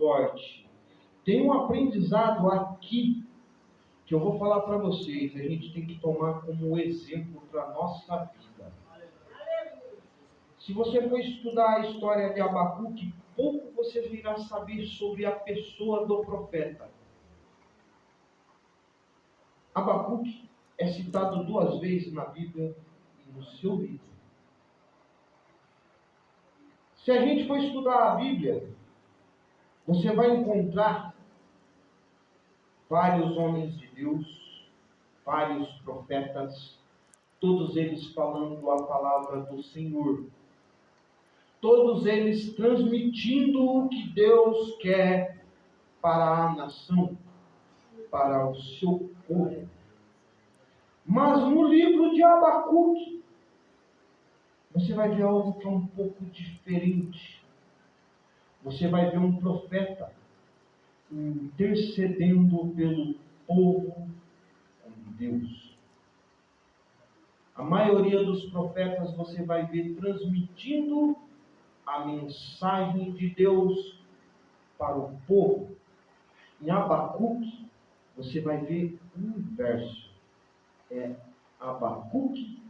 forte. Tem um aprendizado aqui que eu vou falar para vocês. A gente tem que tomar como exemplo para a nossa vida. Se você for estudar a história de Abacuque, pouco você virá saber sobre a pessoa do profeta. Abacuque é citado 2 vezes na Bíblia e no seu livro. Se a gente for estudar a Bíblia, você vai encontrar vários homens de Deus, vários profetas, todos eles falando a palavra do Senhor. Todos eles transmitindo o que Deus quer para a nação, para o seu povo. Mas no livro de Abacuque, você vai ver algo que é um pouco diferente. Você vai ver um profeta intercedendo pelo povo com Deus. A maioria dos profetas você vai ver transmitindo a mensagem de Deus para o povo. Em Abacuque, você vai ver o inverso. É Abacuque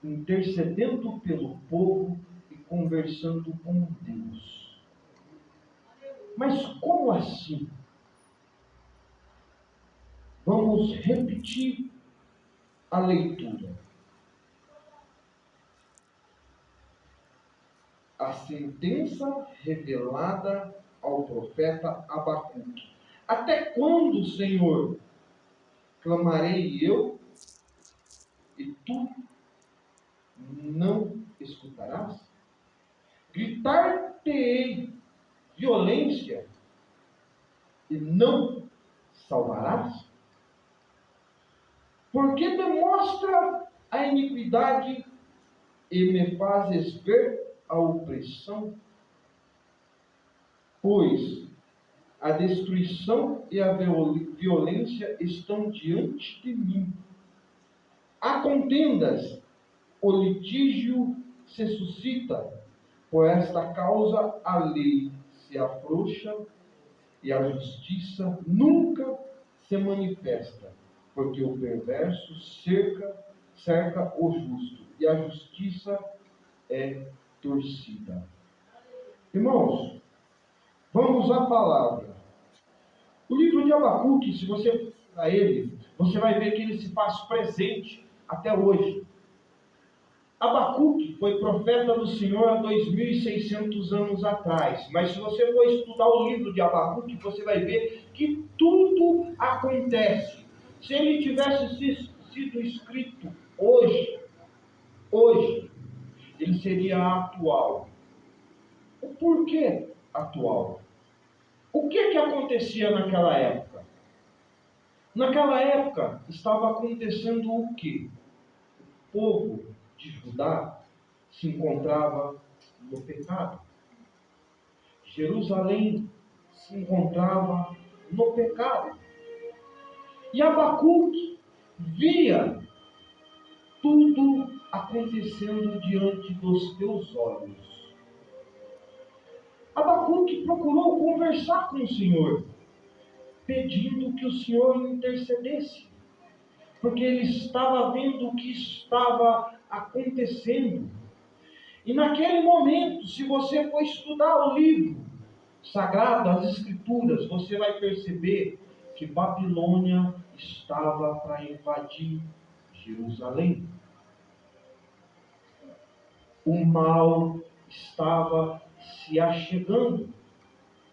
intercedendo pelo povo e conversando com Deus. Mas como assim? Vamos repetir a leitura. A sentença revelada ao profeta Abacuque. Até quando, Senhor, clamarei eu e tu não escutarás? Gritar-te-ei violência e não salvarás? Porque demonstra a iniquidade e me fazes ver a opressão? Pois a destruição e a violência estão diante de mim. Há contendas, o litígio se suscita. Por esta causa a lei se afrouxa e a justiça nunca se manifesta. Porque o perverso cerca o justo e a justiça é torcida. Irmãos, vamos à palavra. O livro de Abacuque, se você estudar ele, você vai ver que ele se faz presente até hoje. Abacuque foi profeta do Senhor há 2.600 anos atrás. Mas se você for estudar o livro de Abacuque, você vai ver que tudo acontece. Se ele tivesse sido escrito hoje, ele seria atual. O porquê atual? O que acontecia naquela época? Naquela época estava acontecendo o quê? O povo de Judá se encontrava no pecado. Jerusalém se encontrava no pecado. E Abacuque via tudo acontecendo diante dos teus olhos. Abacuque procurou conversar com o Senhor, pedindo que o Senhor intercedesse, porque ele estava vendo o que estava acontecendo. E naquele momento, se você for estudar o livro sagrado, as Escrituras, você vai perceber que Babilônia estava para invadir Jerusalém. O mal estava se achegando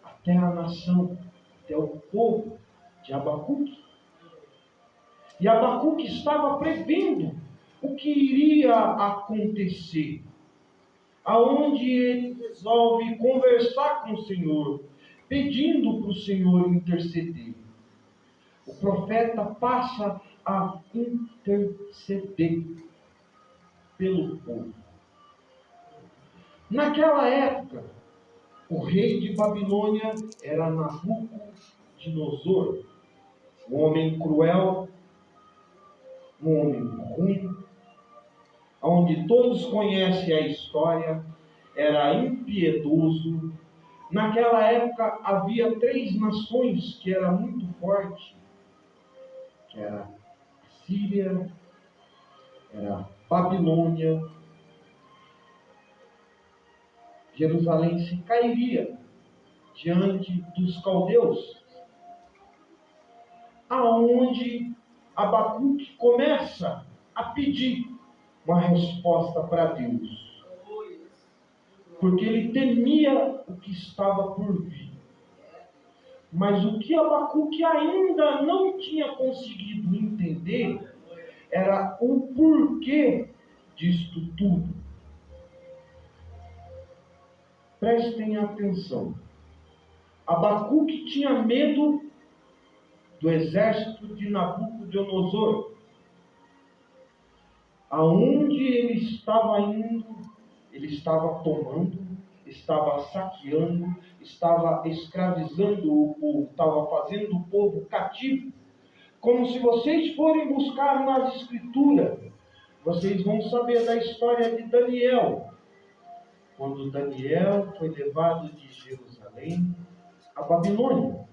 até a nação, até o povo de Abacuque. E Abacuque estava prevendo o que iria acontecer, aonde ele resolve conversar com o Senhor, pedindo para o Senhor interceder. O profeta passa a interceder pelo povo. Naquela época, o rei de Babilônia era Nabucodonosor, um homem cruel, um homem ruim, onde todos conhecem a história, era impiedoso, Naquela época havia 3 nações que eram muito fortes, que era a Síria, era a Babilônia. Jerusalém se cairia diante dos caldeus, aonde Abacuque começa a pedir uma resposta para Deus, porque ele temia o que estava por vir. Mas o que Abacuque ainda não tinha conseguido entender era o porquê disto tudo. Prestem atenção. Abacuque tinha medo do exército de Nabucodonosor. Aonde ele estava indo, ele estava tomando, estava saqueando, estava escravizando o povo, estava fazendo o povo cativo. Como se vocês forem buscar nas Escrituras, vocês vão saber da história de Daniel. Quando Daniel foi levado de Jerusalém a Babilônia.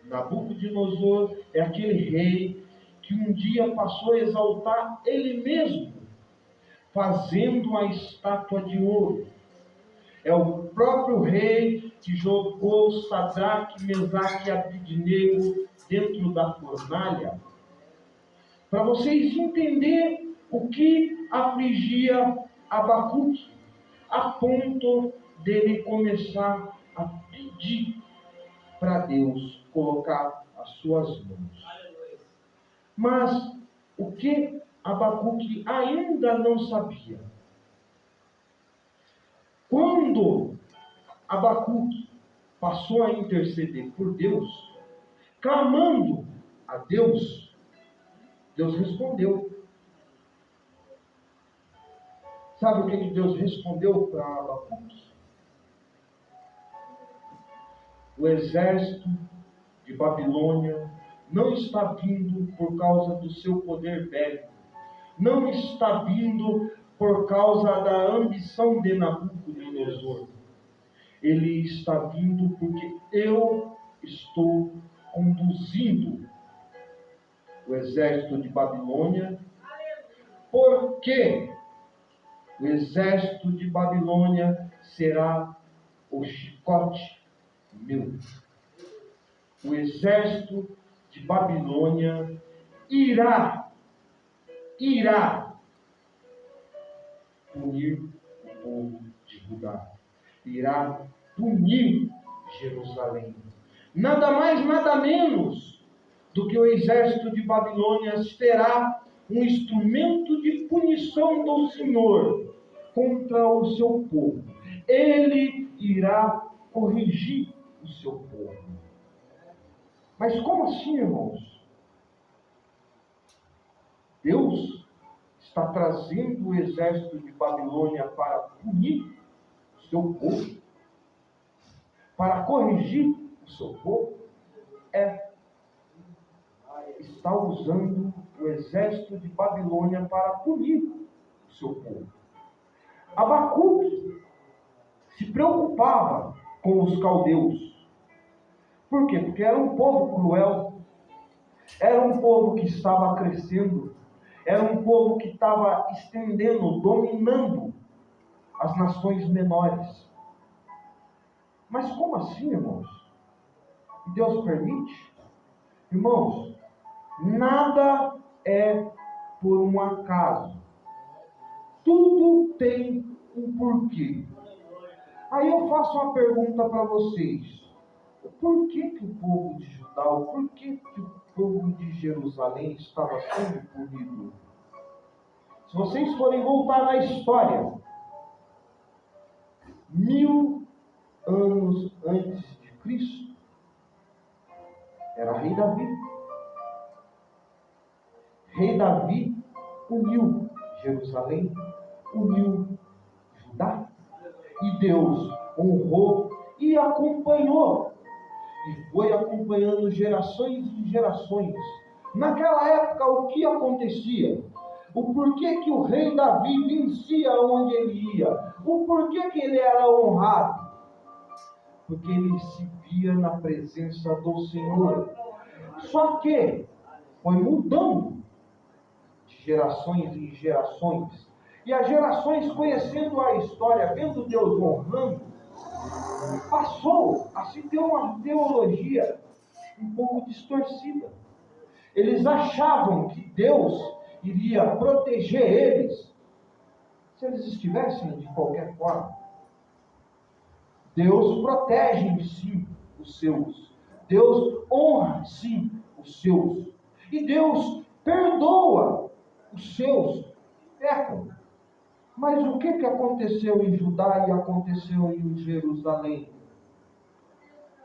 Nabucodonosor é aquele rei que um dia passou a exaltar ele mesmo, fazendo a estátua de ouro. É o próprio rei que jogou Sadraque, Mesaque e Abednego dentro da fornalha. Para vocês entenderem o que afligia Abacuque, a ponto dele começar a pedir para Deus colocar as suas mãos. Mas o que Abacuque ainda não sabia? Quando Abacuque passou a interceder por Deus, clamando a Deus, Deus respondeu. Sabe o que Deus respondeu para Abacuque? O exército de Babilônia não está vindo por causa do seu poder bélico, não está vindo por causa da ambição de Nabucodonosor. Ele está vindo porque eu estou conduzindo o exército de Babilônia. Porque o exército de Babilônia será o chicote meu. O exército de Babilônia irá punir o povo de Judá. Irá punir Jerusalém. Nada mais, nada menos do que o exército de Babilônia será um instrumento de punição do Senhor contra o seu povo. Ele irá corrigir o seu povo. Mas como assim, irmãos? Deus está trazendo o exército de Babilônia para punir o seu povo? Para corrigir o seu povo? Está usando o exército de Babilônia para punir o seu povo. Abacuque se preocupava com os caldeus. Por quê? Porque era um povo cruel, era um povo que estava crescendo, era um povo que estava estendendo, dominando as nações menores. Mas como assim, irmãos? Deus permite? Irmãos, nada é por um acaso. Tudo tem um porquê. Aí eu faço uma pergunta para vocês. Por que o povo de Judá, por que o povo de Jerusalém estava sendo punido? Se vocês forem voltar na história, 1000 anos antes de Cristo, era rei Davi. Rei Davi uniu Jerusalém, uniu Judá, e Deus honrou e acompanhou, e foi acompanhando gerações e gerações. Naquela época, o que acontecia? O porquê que o rei Davi vencia onde ele ia? O porquê que ele era honrado? porque ele se via na presença do Senhor. Só que foi mudando de gerações em gerações. E as gerações, conhecendo a história, vendo Deus honrando, passou a se ter uma teologia um pouco distorcida. Eles achavam que Deus iria proteger eles se eles estivessem de qualquer forma. Deus protege sim os seus. Deus honra sim os seus. E Deus perdoa os seus pecados. Mas o que aconteceu em Judá e aconteceu em Jerusalém?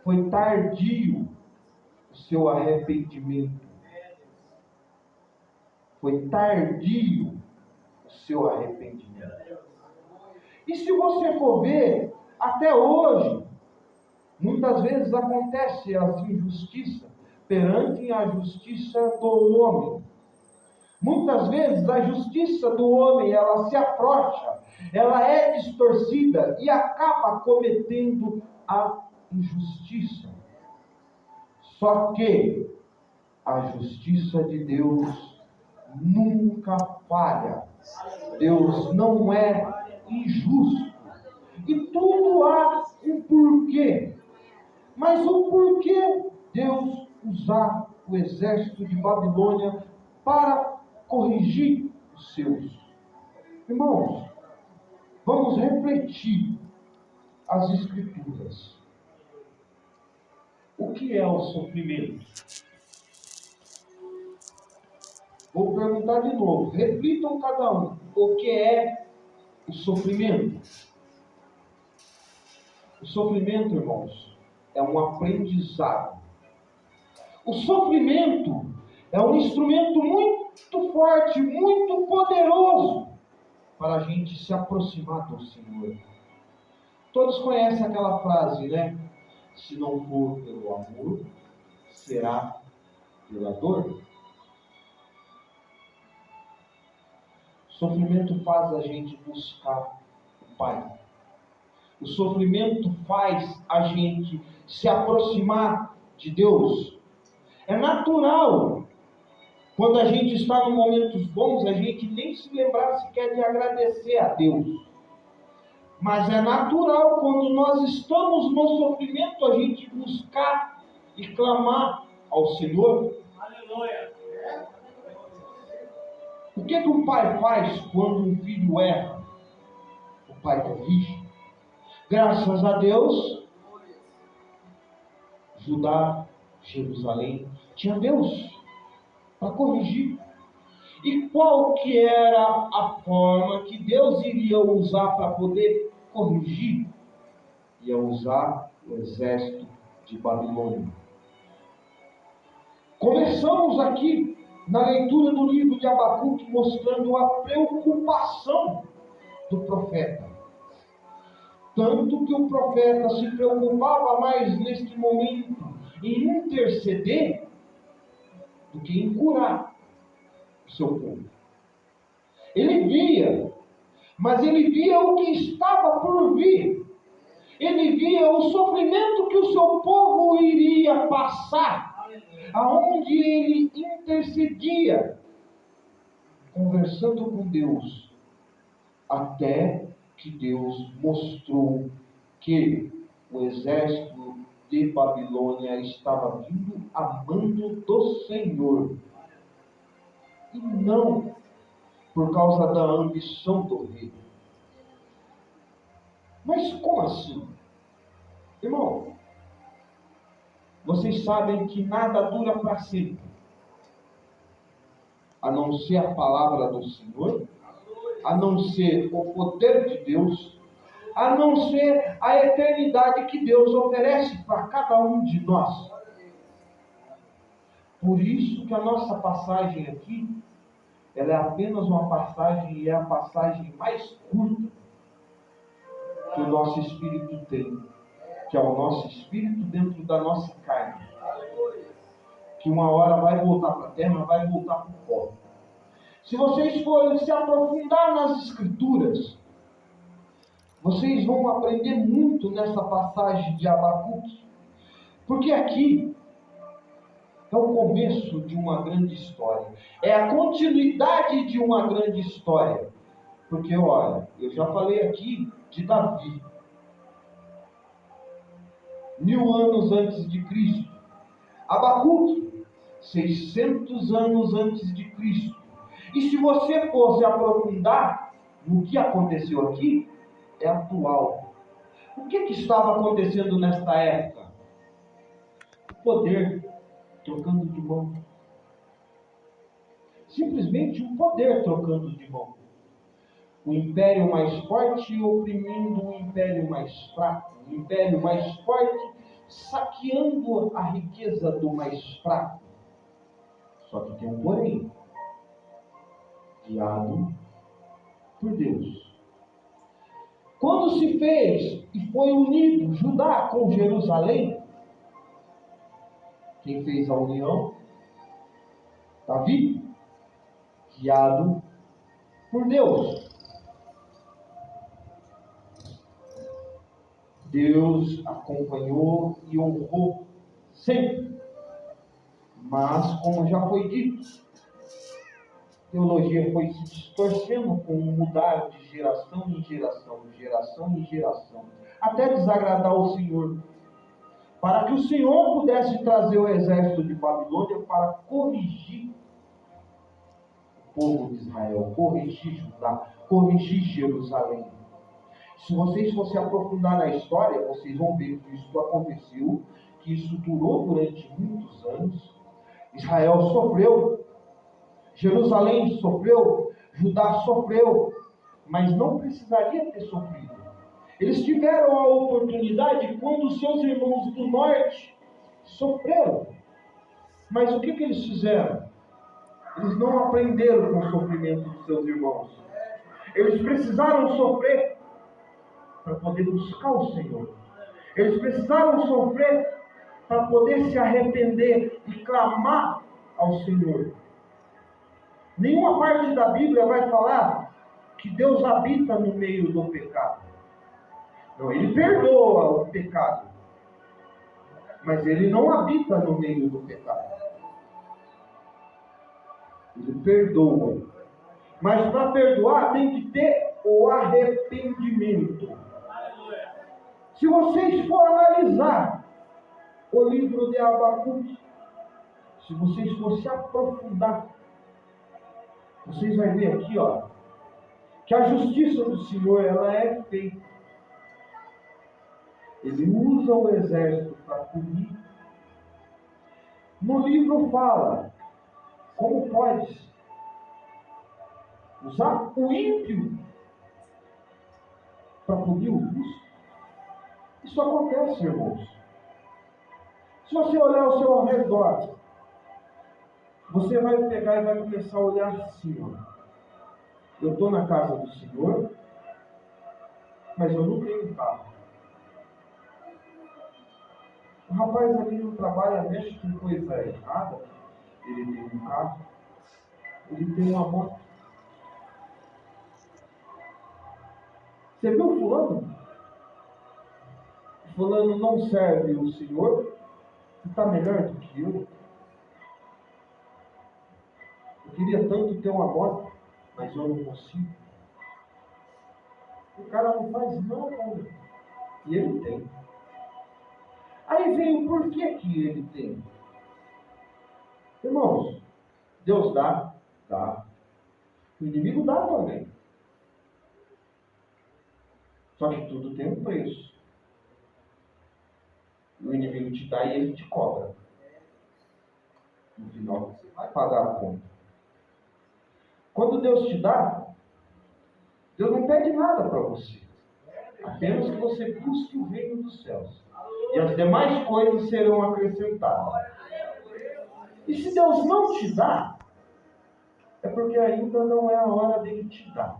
Foi tardio o seu arrependimento. Foi tardio o seu arrependimento. E se você for ver, até hoje, muitas vezes acontece as injustiças perante a justiça do homem. Muitas vezes a justiça do homem, ela se afrouxa, ela é distorcida e acaba cometendo a injustiça. Só que a justiça de Deus nunca falha. Deus não é injusto. E tudo há um porquê. Mas o porquê Deus usar o exército de Babilônia para corrigir os seus? Irmãos, vamos refletir as Escrituras. O que é o sofrimento? Vou perguntar de novo, reflitam cada um. O que é o sofrimento? O sofrimento, irmãos, é um aprendizado. O sofrimento é um instrumento muito forte, muito poderoso para a gente se aproximar do Senhor. Todos conhecem aquela frase, né? Se não for pelo amor, será pela dor. O sofrimento faz a gente buscar o Pai. O sofrimento faz a gente se aproximar de Deus. É natural, quando a gente está em momentos bons, a gente nem se lembrar sequer de agradecer a Deus. Mas é natural, quando nós estamos no sofrimento, a gente buscar e clamar ao Senhor. Aleluia! O que um pai faz quando um filho erra? O pai corrige. Graças a Deus, Judá, Jerusalém, tinha Deus para corrigir. E qual que era a forma que Deus iria usar para poder corrigir? Ia usar o exército de Babilônia. Começamos aqui na leitura do livro de Abacuque mostrando a preocupação do profeta. Tanto que o profeta se preocupava mais neste momento em interceder do que em curar o seu povo. Ele via, mas ele via o que estava por vir. Ele via o sofrimento que o seu povo iria passar, aonde ele intercedia, conversando com Deus, até que Deus mostrou que o exército de Babilônia estava vindo a mando do Senhor, e não por causa da ambição do rei. Mas como assim? Irmão, vocês sabem que nada dura para sempre, a não ser a palavra do Senhor, a não ser o poder de Deus, a não ser a eternidade que Deus oferece para cada um de nós. Por isso que a nossa passagem aqui, ela é apenas uma passagem, e é a passagem mais curta que o nosso espírito tem, que é o nosso espírito dentro da nossa carne, que uma hora vai voltar para a terra, vai voltar para o pó. Se vocês forem se aprofundar nas Escrituras, Vocês vão aprender muito nessa passagem de Abacuque, porque aqui é o começo de uma grande história, é a continuidade de uma grande história. Porque, olha, eu já falei aqui de Davi, 1000 anos antes de Cristo. Abacuque, 600 anos antes de Cristo. E se você fosse aprofundar no que aconteceu aqui, é atual. O que estava acontecendo nesta época? O poder trocando de mão. Simplesmente o poder trocando de mão. O império mais forte oprimindo o império mais fraco. O império mais forte saqueando a riqueza do mais fraco. Só que tem um porém. Guiado por Deus. Quando se fez e foi unido Judá com Jerusalém, quem fez a união? Davi, guiado por Deus. Deus acompanhou e honrou sempre. Mas, como já foi dito, a teologia foi se distorcendo com o mudar de geração em geração, de geração em geração, até desagradar o Senhor. Para que o Senhor pudesse trazer o exército de Babilônia para corrigir o povo de Israel, corrigir Judá, corrigir Jerusalém. Se vocês fossem aprofundar na história, vocês vão ver que isso aconteceu, que isso durou durante muitos anos. Israel sofreu, Jerusalém sofreu, Judá sofreu, mas não precisaria ter sofrido. Eles tiveram a oportunidade quando seus irmãos do norte sofreram. Mas o que eles fizeram? Eles não aprenderam com o sofrimento dos seus irmãos. Eles precisaram sofrer para poder buscar o Senhor. Eles precisaram sofrer para poder se arrepender e clamar ao Senhor. Nenhuma parte da Bíblia vai falar que Deus habita no meio do pecado. Não, Ele perdoa o pecado, mas Ele não habita no meio do pecado. Ele perdoa. Mas para perdoar tem que ter o arrependimento. Se vocês for analisar o livro de Abacuque, se vocês for se aprofundar, vocês vão ver aqui, ó, que a justiça do Senhor, ela é feita. Ele usa o exército para punir. No livro fala como pode usar o ímpio para punir o justo. Isso acontece, irmãos. Se você olhar ao seu redor, você vai pegar e vai começar a olhar assim, ó. Eu estou na casa do Senhor, mas eu não tenho carro. O rapaz ali no trabalho mexe com coisa errada. Ele tem um carro, ele tem uma moto. Você viu o fulano? O fulano não serve o Senhor e está melhor do que eu. Eu queria tanto ter uma moto, mas eu não consigo. O cara não faz nada. E ele tem. Aí vem o porquê que ele tem. Irmãos, Deus dá. O inimigo dá também. Só que tudo tem um preço. O inimigo te dá e ele te cobra. No final, você vai pagar a conta. Quando Deus te dá, Deus não pede nada para você. Apenas que você busque o reino dos céus. E as demais coisas serão acrescentadas. E se Deus não te dá, é porque ainda não é a hora dele te dar.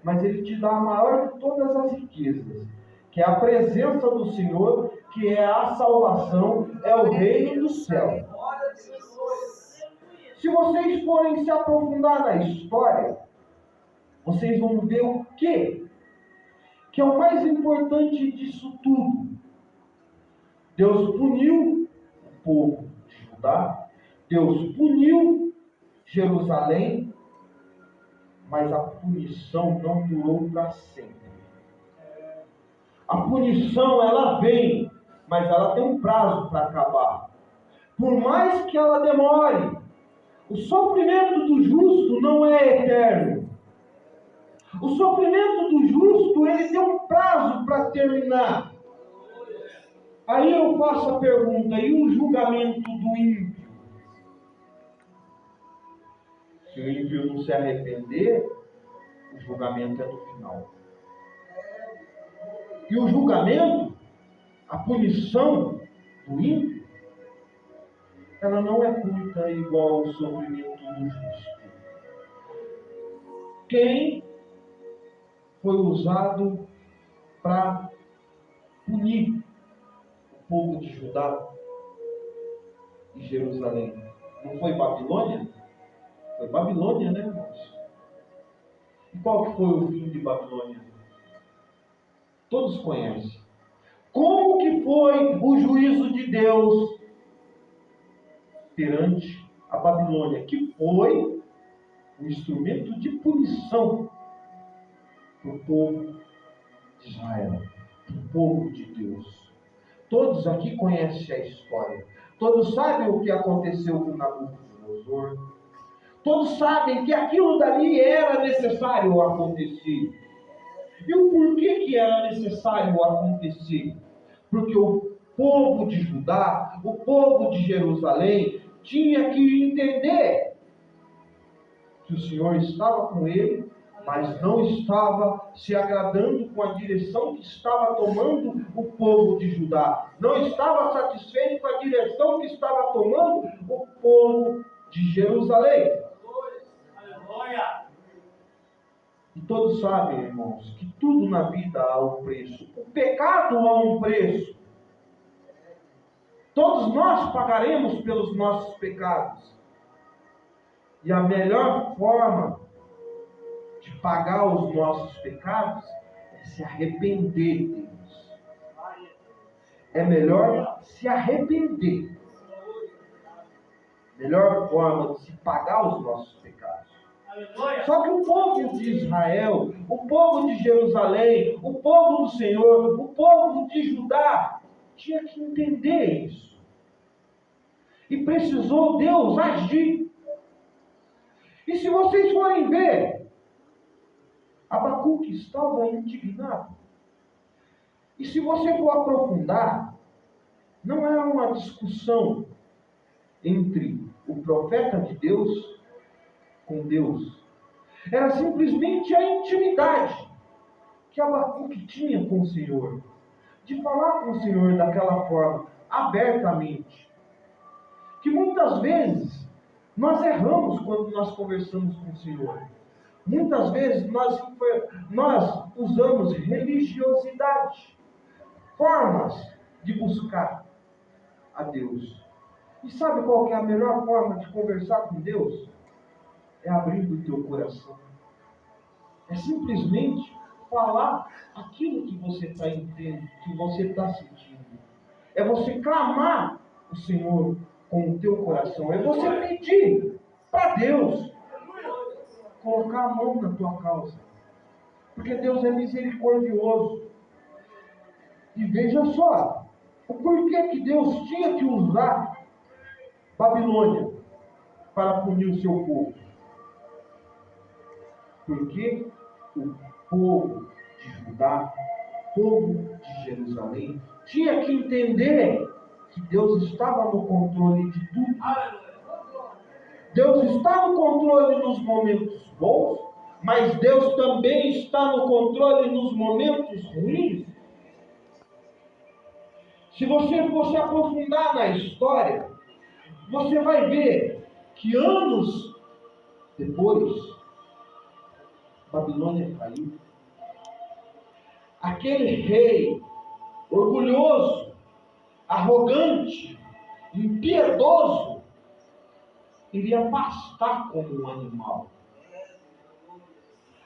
Mas ele te dá a maior de todas as riquezas, que é a presença do Senhor, que é a salvação, é o reino do céu. Se vocês forem se aprofundar na história, vocês vão ver o quê? que é o mais importante disso tudo. Deus puniu o povo de Judá, Deus puniu Jerusalém, mas a punição não durou para sempre. A punição, ela vem, mas ela tem um prazo para acabar. Por mais que ela demore, o sofrimento do justo não é eterno. O sofrimento do justo, ele tem um prazo para terminar. Aí eu faço a pergunta, e o julgamento do ímpio? Se o ímpio não se arrepender, o julgamento é no final. E o julgamento, a punição do ímpio, ela não é curta igual ao sofrimento do justo. Quem foi usado para punir o povo de Judá e Jerusalém? Não foi Babilônia? Foi Babilônia, né, irmãos? E qual que foi o fim de Babilônia? Todos conhecem. Como que foi o juízo de Deus perante a Babilônia? Que foi um instrumento de punição para o povo de Israel, para o povo de Deus. Todos aqui conhecem a história. Todos sabem o que aconteceu com Nabucodonosor. Todos sabem que aquilo dali era necessário acontecer. E o porquê que era necessário acontecer? Porque o povo de Judá, o povo de Jerusalém, tinha que entender que o Senhor estava com ele, mas não estava se agradando com a direção que estava tomando o povo de Judá. Não estava satisfeito com a direção que estava tomando o povo de Jerusalém. Aleluia! E todos sabem, irmãos, que tudo na vida há um preço. O pecado há um preço. Todos nós pagaremos pelos nossos pecados. E a melhor forma de pagar os nossos pecados é se arrepender deles. É melhor se arrepender. Melhor forma de se pagar os nossos pecados. Só que o povo de Israel, o povo de Jerusalém, o povo do Senhor, o povo de Judá, tinha que entender isso. E precisou Deus agir. E se vocês forem ver, Abacuque estava indignado. E se você for aprofundar, não é uma discussão entre o profeta de Deus com Deus. Era simplesmente a intimidade que Abacuque tinha com o Senhor. De falar com o Senhor daquela forma, abertamente. Que muitas vezes nós erramos quando nós conversamos com o Senhor. Muitas vezes nós usamos religiosidade, formas de buscar a Deus. E sabe qual que é a melhor forma de conversar com Deus? É abrindo o teu coração. É simplesmente falar aquilo que você está entendendo, que você está sentindo. É você clamar o Senhor com o teu coração. É você pedir para Deus colocar a mão na tua causa. Porque Deus é misericordioso. E veja só, o porquê que Deus tinha que usar Babilônia para punir o seu povo. Porque o povo de Judá, o povo de Jerusalém, tinha que entender que Deus estava no controle de tudo. Deus está no controle nos momentos bons, mas Deus também está no controle nos momentos ruins. Se você for se aprofundar na história, você vai ver que anos depois, Babilônia caiu. Aquele rei orgulhoso, arrogante, impiedoso, iria pastar como um animal.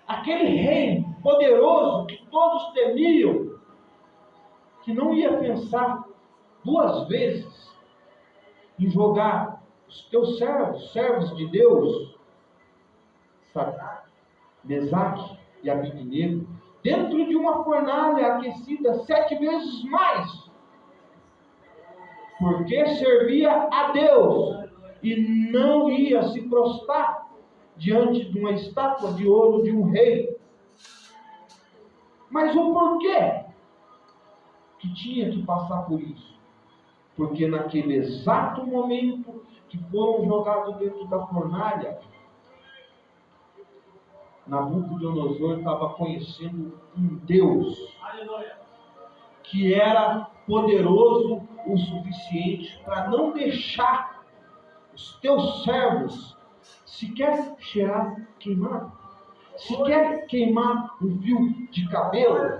aquele rei poderoso que todos temiam, que não ia pensar duas vezes em jogar os teus servos de Deus, Sadraque, Mesaque e Abednego, dentro de uma fornalha aquecida 7 vezes mais, porque servia a Deus e não ia se prostrar diante de uma estátua de ouro de um rei. Mas o porquê que tinha que passar por isso? Porque naquele exato momento que foram jogados dentro da fornalha, Nabucodonosor estava conhecendo um Deus que era poderoso o suficiente para não deixar os teus servos sequer cheirar queimado, sequer queimar um fio de cabelo,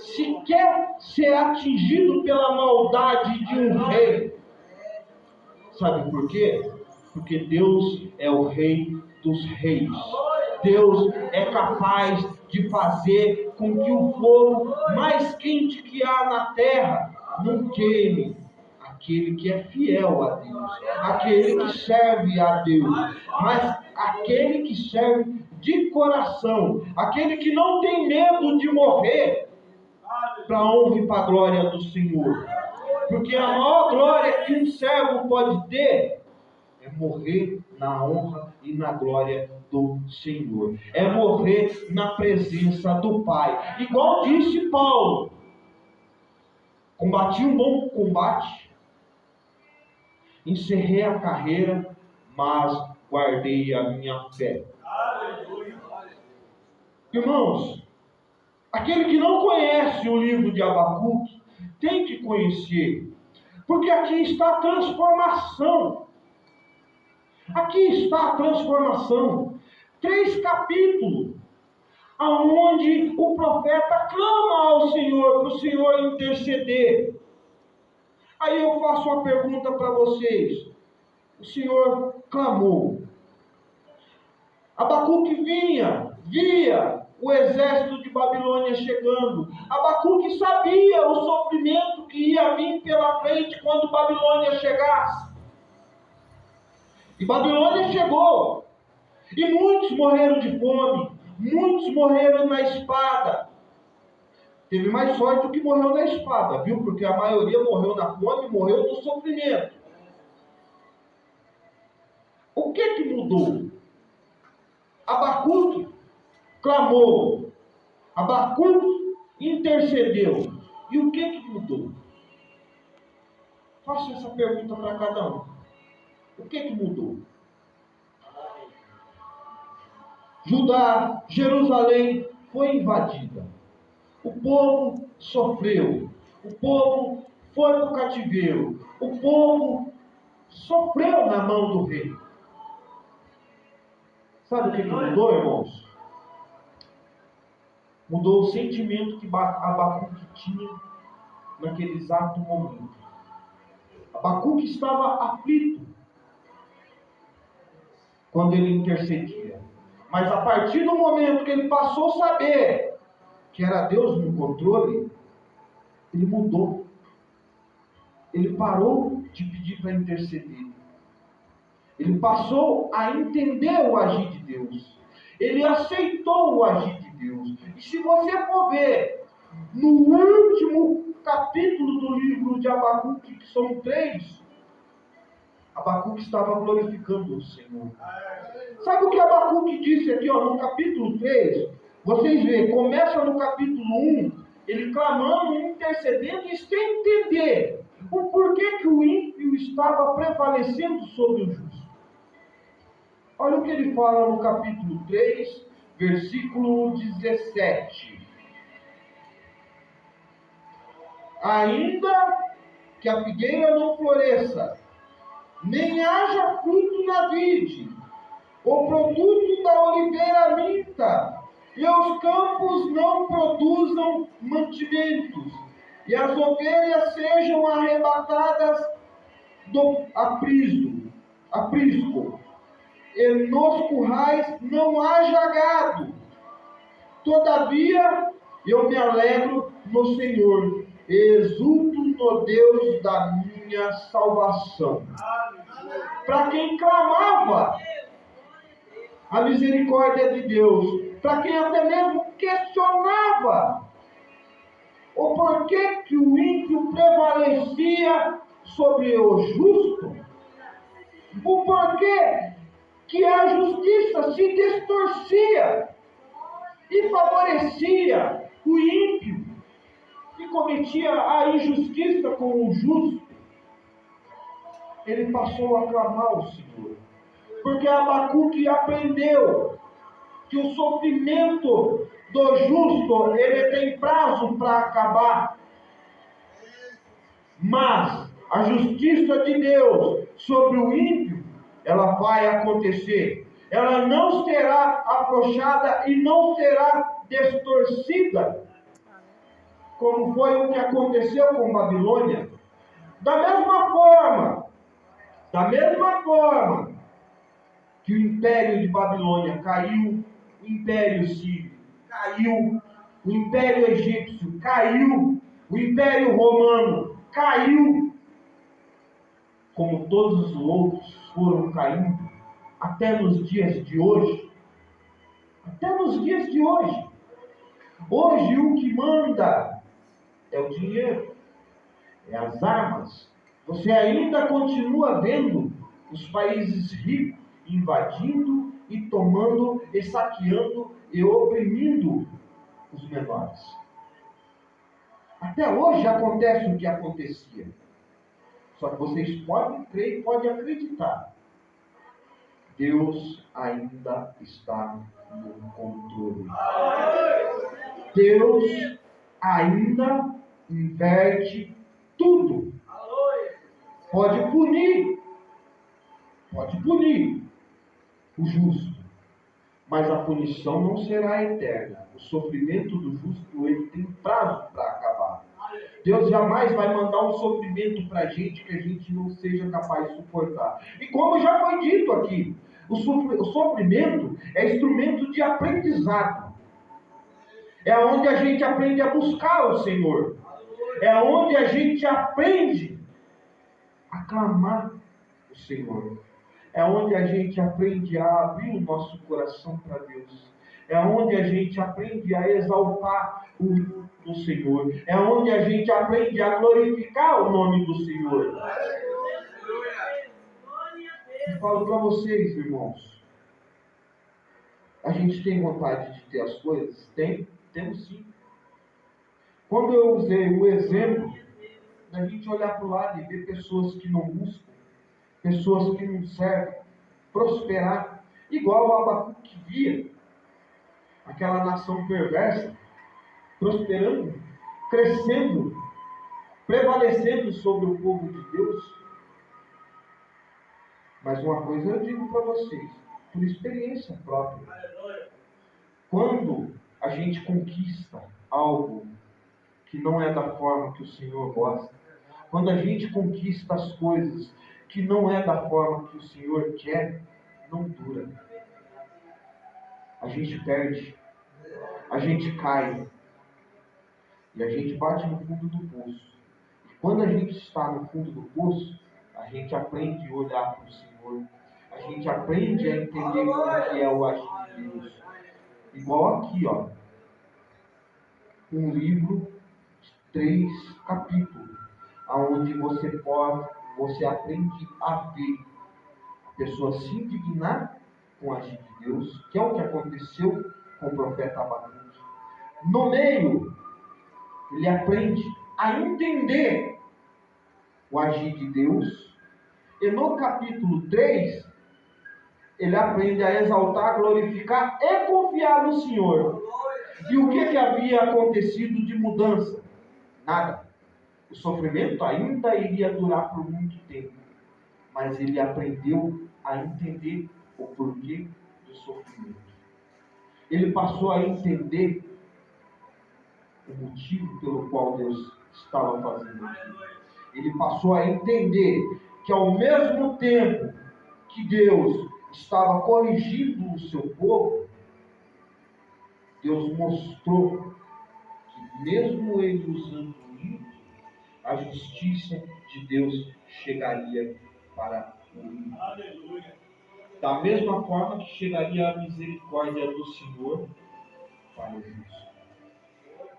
sequer ser atingido pela maldade de um rei. Sabe por quê? Porque Deus é o rei dos reis. Deus é capaz de fazer com que o fogo mais quente que há na terra não queime aquele que é fiel a Deus, aquele que serve a Deus, mas aquele que serve de coração, aquele que não tem medo de morrer para a honra e para a glória do Senhor. Porque a maior glória que um servo pode ter é morrer na honra e na glória do Senhor. É morrer na presença do Pai. Igual disse Paulo: combati um bom combate, encerrei a carreira, mas guardei a minha fé. Irmãos, aquele que não conhece o livro de Abacuque tem que conhecer, porque aqui está a transformação. Aqui está a transformação. 3 capítulos, aonde o profeta clama ao Senhor, para o Senhor interceder. Aí eu faço uma pergunta para vocês. O Senhor clamou. Abacuque via o exército de Babilônia chegando. Abacuque sabia o sofrimento que ia vir pela frente quando Babilônia chegasse. E Babilônia chegou. E muitos morreram de fome. Muitos morreram na espada. Teve mais sorte do que morreu na espada, viu? Porque a maioria morreu na fome, morreu no sofrimento. O que mudou? Abacuque clamou. Abacuque intercedeu. E o que mudou? Faço essa pergunta para cada um. O que mudou? Judá, Jerusalém foi invadida. O povo sofreu. O povo foi para o cativeiro. O povo sofreu na mão do rei. Sabe o que mudou, irmãos? Mudou o sentimento que Abacuque tinha naquele exato momento. Abacuque estava aflito quando ele intercedia. Mas a partir do momento que ele passou a saber que era Deus no controle, ele mudou. Ele parou de pedir para interceder. Ele passou a entender o agir de Deus. Ele aceitou o agir de Deus. E se você for ver, no último capítulo do livro de Abacuque, que são 3, Abacuque estava glorificando o Senhor. Sabe o que Abacuque disse aqui, no capítulo 3? Vocês veem, começa no capítulo 1, ele clamando, intercedendo e sem entender o porquê que o ímpio estava prevalecendo sobre o justo. Olha o que ele fala no capítulo 3, versículo 17. Ainda que a figueira não floresça, nem haja fruto na vide, o produto da oliveira minta, e os campos não produzam mantimentos, e as ovelhas sejam arrebatadas do aprisco, e nos currais não haja gado, Todavia, eu me alegro no Senhor, e exulto no Deus da minha salvação. Para quem clamava a misericórdia de Deus, para quem até mesmo questionava o porquê que o ímpio prevalecia sobre o justo, o porquê que a justiça se distorcia e favorecia o ímpio e cometia a injustiça com o justo. Ele passou a clamar ao Senhor, porque Abacuque aprendeu que o sofrimento do justo, ele tem prazo para acabar, mas a justiça de Deus sobre o ímpio, ela vai acontecer. Ela não será afrouxada e não será distorcida, como foi o que aconteceu com Babilônia. Da mesma forma que o império de Babilônia caiu, o império sírio caiu, o império egípcio caiu, o império romano caiu, como todos os outros foram caindo, até nos dias de hoje. Até nos dias de hoje. Hoje o que manda é o dinheiro, é as armas. Você ainda continua vendo os países ricos invadindo e tomando e saqueando e oprimindo os menores. Até hoje acontece o que acontecia. Só que vocês podem crer e podem acreditar. Deus ainda está no controle. Deus ainda inverte tudo. Pode punir o justo, mas a punição não será eterna. O sofrimento do justo, ele tem prazo para acabar. Deus jamais vai mandar um sofrimento para a gente que a gente não seja capaz de suportar. E como já foi dito aqui, o sofrimento é instrumento de aprendizado. É onde a gente aprende a buscar o Senhor. É onde a gente aprende a clamar o Senhor. É onde a gente aprende a abrir o nosso coração para Deus. É onde a gente aprende a exaltar o Senhor. É onde a gente aprende a glorificar o nome do Senhor. E falo para vocês, irmãos. A gente tem vontade de ter as coisas? Temos sim. Quando eu usei o exemplo da gente olhar para o lado e ver pessoas que não buscam, pessoas que não servem, prosperar, igual o Abacuque via aquela nação perversa, prosperando, crescendo, prevalecendo sobre o povo de Deus. Mas uma coisa eu digo para vocês, por experiência própria, quando a gente conquista algo que não é da forma que o Senhor gosta, quando a gente conquista as coisas que não é da forma que o Senhor quer, não dura. A gente perde, a gente cai e a gente bate no fundo do poço. E quando a gente está no fundo do poço, a gente aprende a olhar para o Senhor, a gente aprende a entender como que é o agir de Deus. Igual aqui, ó, um livro de 3 capítulos, onde você aprende a ver a pessoa se indignar com o agir de Deus, que é o que aconteceu com o profeta Abacuque. No meio, ele aprende a entender o agir de Deus, e no capítulo 3, ele aprende a exaltar, glorificar e confiar no Senhor. E o que havia acontecido de mudança? Nada. O sofrimento ainda iria durar por muito tempo, mas ele aprendeu a entender o porquê do sofrimento. Ele passou a entender o motivo pelo qual Deus estava fazendo aquilo. Ele passou a entender que ao mesmo tempo que Deus estava corrigindo o seu povo, Deus mostrou que mesmo ele usando o ímpio, a justiça de Deus chegaria para o ímpio. Da mesma forma que chegaria a misericórdia do Senhor para o justo.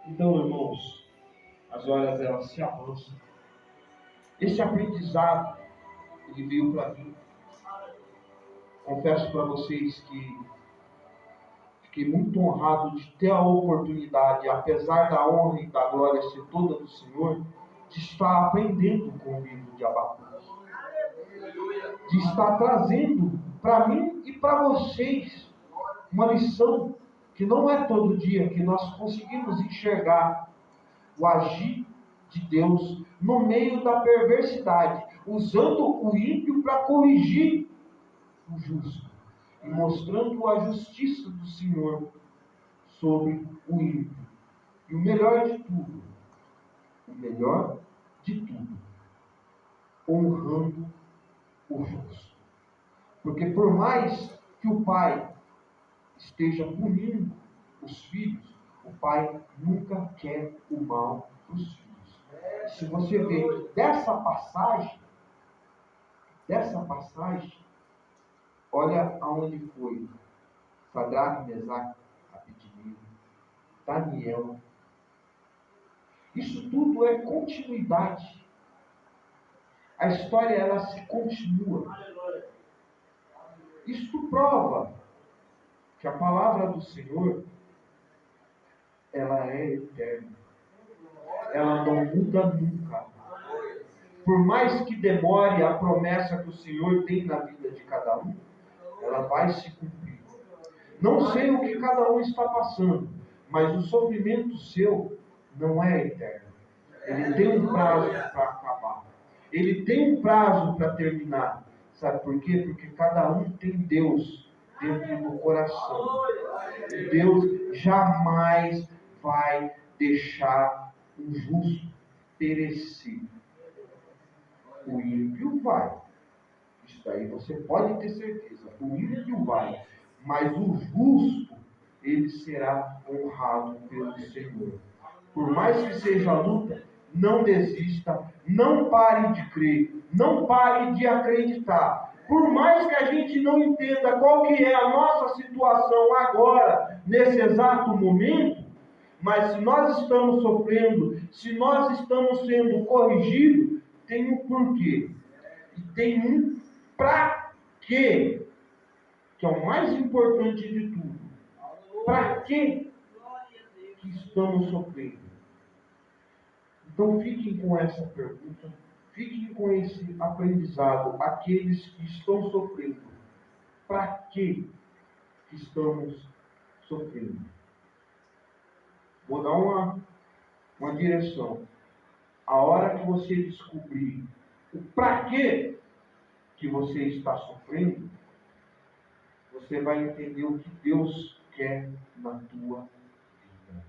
Então, irmãos, as horas elas se avançam. Esse aprendizado, ele veio para mim. Confesso para vocês que fiquei muito honrado de ter a oportunidade, apesar da honra e da glória ser toda do Senhor, de estar aprendendo com o livro de Abacuque. De estar trazendo para mim e para vocês uma lição que não é todo dia que nós conseguimos enxergar o agir de Deus no meio da perversidade, usando o ímpio para corrigir o justo e mostrando a justiça do Senhor sobre o ímpio. E o melhor de tudo, honrando o justo. Porque por mais que o pai esteja punindo os filhos, o pai nunca quer o mal para os filhos. Se você vê dessa passagem, olha aonde foi Sadraque, Mesaque, Abednego, Daniel. Isso tudo é continuidade. A história ela se continua. Isto prova que a palavra do Senhor ela é eterna. Ela não muda nunca. Por mais que demore a promessa que o Senhor tem na vida de cada um, ela vai se cumprir. Não sei o que cada um está passando, mas o sofrimento seu não é eterno. Ele tem um prazo para acabar. Ele tem um prazo para terminar. Sabe por quê? Porque cada um tem Deus dentro do coração. E Deus jamais vai deixar o justo perecer. O ímpio vai. Isso daí você pode ter certeza. O ímpio vai. Mas o justo, ele será honrado pelo Senhor. Por mais que seja a luta, não desista, não pare de crer, não pare de acreditar. Por mais que a gente não entenda qual que é a nossa situação agora, nesse exato momento, mas se nós estamos sofrendo, se nós estamos sendo corrigidos, tem um porquê. E tem um para quê, que é o mais importante de tudo. Para que estamos sofrendo? Então fiquem com essa pergunta, fiquem com esse aprendizado, aqueles que estão sofrendo. Para que estamos sofrendo? Vou dar uma direção. A hora que você descobrir o para que você está sofrendo, você vai entender o que Deus quer na tua vida.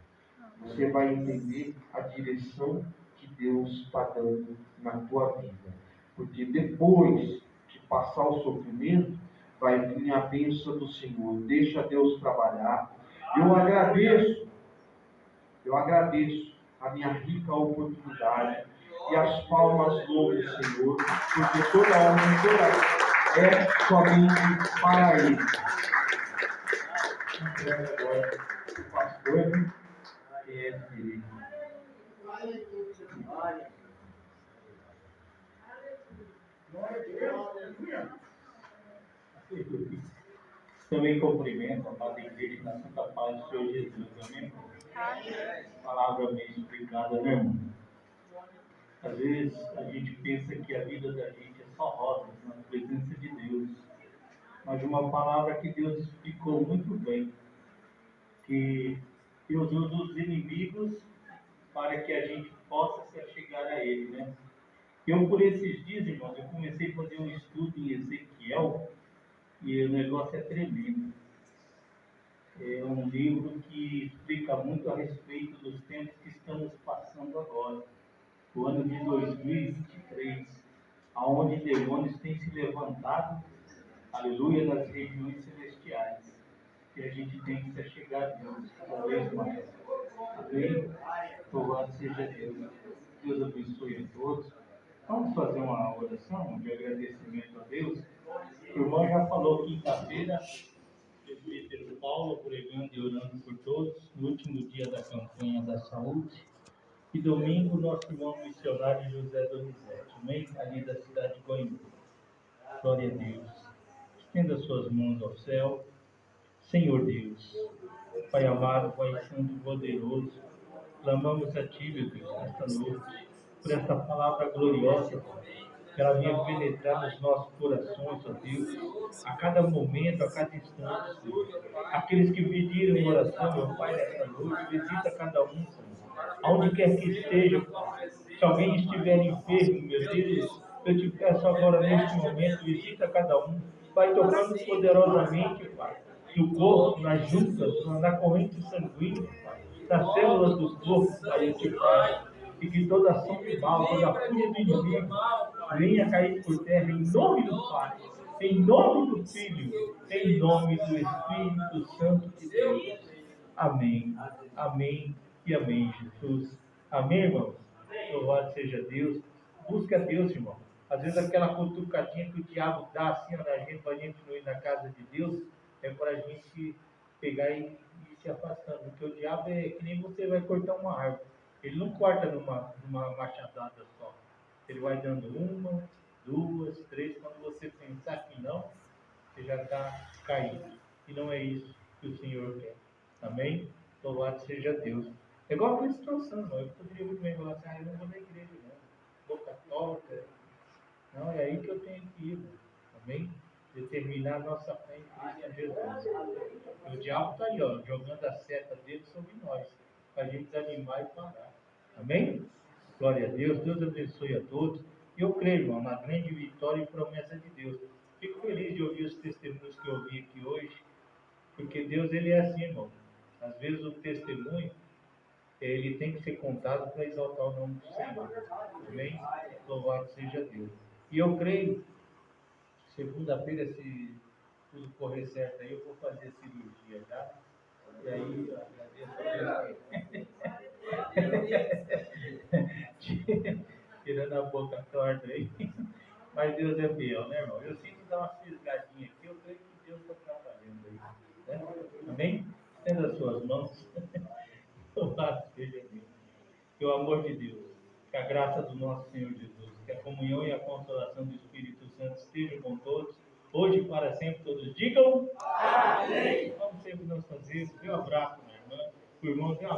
Você vai entender a direção que Deus está dando na tua vida. Porque depois que passar o sofrimento, vai vir a bênção do Senhor. Deixa Deus trabalhar. Eu agradeço a minha rica oportunidade. E as palmas louvam o Senhor, porque toda a honra e toda é somente para Ele. Agora, o pastor é direito. Também cumprimento a amada igreja na santa paz do Senhor Jesus. Amém? Palavra bem explicada, né, irmão? Às vezes a gente pensa que a vida da gente é só rosas na presença de Deus. Mas uma palavra que Deus explicou muito bem, que Deus usa os inimigos para que a gente possa se achegar a Ele, né? Eu, por esses dias, irmãos, eu comecei a fazer um estudo em Ezequiel e o negócio é tremendo. É um livro que explica muito a respeito dos tempos que estamos passando agora. O ano de 2023, aonde demônios têm se levantado, aleluia, nas regiões celestiais. E a gente tem que se achegar a Deus cada vez mais. Amém? Louvado seja Deus. Deus abençoe a todos. Vamos fazer uma oração de agradecimento a Deus. O irmão já falou quinta-feira, presbítero Paulo pregando e orando por todos, no último dia da campanha da saúde. E domingo, nosso irmão missionário José Donizete, amém? Ali da cidade de Goiânia. Glória a Deus. Estenda suas mãos ao céu. Senhor Deus, Pai amado, Pai santo e poderoso, clamamos a Ti, meu Deus, nesta noite, por esta palavra gloriosa, que ela venha penetrar nos nossos corações, ó Deus, a cada momento, a cada instante, Senhor. Aqueles que pediram oração, meu Pai, nesta noite, visita cada um, Senhor, aonde quer que esteja, Pai. Se alguém estiver enfermo, meu Deus, eu te peço agora neste momento, visita cada um, vai tocando poderosamente, Pai, no corpo, nas juntas, na corrente sanguínea, Pai, nas células do corpo, Pai, eu te peço, e que toda ação de mal, toda fúria do inimigo, venha cair por terra em nome do Pai, em nome do Filho, em nome do Espírito Santo de Deus. Amém, amém e amém, Jesus. Amém, irmãos? Louvado seja Deus. Busca a Deus, irmão. Às vezes aquela cutucadinha que o diabo dá assim na gente, para a gente não ir na casa de Deus, é para a gente pegar e ir se afastando. Porque o diabo é que nem você vai cortar uma árvore. Ele não corta numa machadada só. Ele vai dando uma, duas, três. Quando você pensar que não, você já está caído. E não é isso que o Senhor quer. Amém? Louvado seja Deus. É igual aquela situação, não. Eu poderia muito bem falar assim, eu não vou na igreja, não. Boca torta. Não, é aí que eu tenho que ir. Amém? Determinar a nossa fé em Cristo Jesus. E o diabo está aí, ó, jogando a seta dele sobre nós, para a gente desanimar e parar. Amém? Glória a Deus. Deus abençoe a todos. E eu creio, irmão, na grande vitória e promessa de Deus. Fico feliz de ouvir os testemunhos que eu ouvi aqui hoje, porque Deus, ele é assim, irmão. Às vezes o testemunho, ele tem que ser contado para exaltar o nome do Senhor. Amém? Louvado seja Deus. E eu creio, segunda-feira, se tudo correr certo aí, eu vou fazer cirurgia já. E aí, eu agradeço a Deus. Tirando a boca torta aí. Mas Deus é fiel, né, irmão? Eu sinto dar uma fisgadinha aqui, eu creio que Deus está trabalhando aí. Né? Amém? Estenda as suas mãos. Louvado seja Deus. Que o amor de Deus, que a graça do nosso Senhor Jesus, que a comunhão e a consolação do Espírito Santo estejam com todos, hoje e para sempre. Todos digam amém. Vamos sempre nos fazer. Dê um abraço, minha irmã. O irmão, dê um abraço.